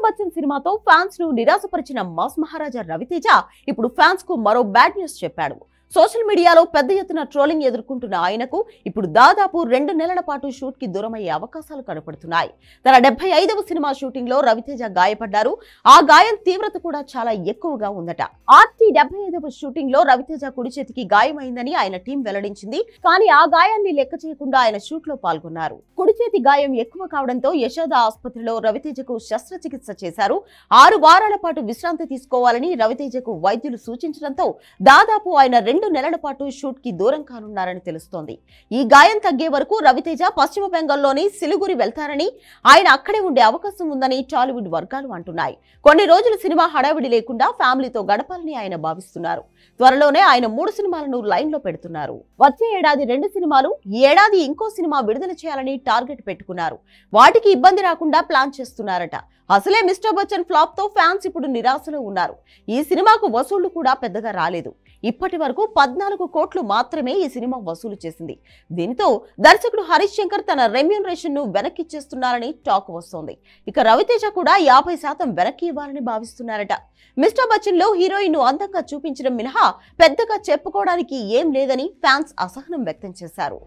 అమితాబ్ బచ్చన్ సినిమాతో ఫ్యాన్స్ ను నిరాశపరిచిన మాస్ మహారాజా రవితేజ ఇప్పుడు ఫ్యాన్స్ కు మరో బ్యాడ్ న్యూస్ చెప్పాడు. సోషల్ మీడియాలో పెద్ద ఎత్తున ట్రోలింగ్ ఎదుర్కొంటున్న ఆయనకు ఇప్పుడు దాదాపు 2 నెలల పాటు షూట్ కి దూరమయ్యే అవకాశాలు కనపడుతున్నాయి. తన 75వ సినిమా షూటింగ్ లో రవితేజ గాయపడ్డారు. ఆ గాయం తీవ్రత కూడా చాలా ఎక్కువగా ఉందట. ఆర్టీ 75వ షూటింగ్ లో రవితేజ కుడి చేతికి గాయమైందని ఆయన టీం వెల్లడించింది. కానీ ఆ గాయాన్ని లెక్క చేయకుండా ఆయన షూట్ లో పాల్గొన్నారు. కుడి చేతి గాయం ఎక్కువ కావడంతో యశోద ఆసుపత్రిలో రవితేజకు శస్త్రచికిత్స చేశారు. 6 వారాల పాటు విశ్రాంతి తీసుకోవాలని రవితేజకు వైద్యులు సూచించడంతో దాదాపు ఆయన 2 నెలల పాటు షూట్ కి దూరం కానున్నారని తెలుస్తోంది. ఈ గాయం తగ్గే వరకు రవితేజ పశ్చిమ బెంగాల్లోని సిలిగురి వెళ్తారని, ఆయన అక్కడే ఉండే అవకాశం ఉందని టాలీవుడ్ వర్గాలు అంటున్నాయి. కొన్ని రోజులు సినిమా హడావిడి లేకుండా ఫ్యామిలీతో గడపాలని ఆయన భావిస్తున్నారు. త్వరలోనే ఆయన 3 సినిమాలను లైన్ లో పెడుతున్నారు. వచ్చే ఏడాది 2 సినిమాలు, ఈ ఏడాది ఇంకో సినిమా విడుదల చేయాలని టార్గెట్ పెట్టుకున్నారు. వాటికి ఇబ్బంది రాకుండా ప్లాన్ చేస్తున్నారట. అసలే మిస్టర్ బచ్చన్ ఫ్లాప్ తో ఫ్యాన్స్ ఇప్పుడు నిరాశలో ఉన్నారు. ఈ సినిమాకు వసూళ్లు కూడా పెద్దగా రాలేదు. ఇప్పటి వరకు 14 కోట్లు మాత్రమే ఈ సినిమా వసూలు చేసింది. దీంతో దర్శకుడు హరీష్ శంకర్ తన రెమ్యూనరేషన్ ను వెనక్కిచ్చేస్తున్నారని టాక్ వస్తోంది. ఇక రవితేజ కూడా 50% వెనక్కి ఇవ్వాలని భావిస్తున్నారట. మిస్టర్ బచ్చన్ లో హీరోయిన్ ను అందంగా చూపించడం మినహా పెద్దగా చెప్పుకోవడానికి ఏం లేదని ఫ్యాన్స్ అసహనం వ్యక్తం చేశారు.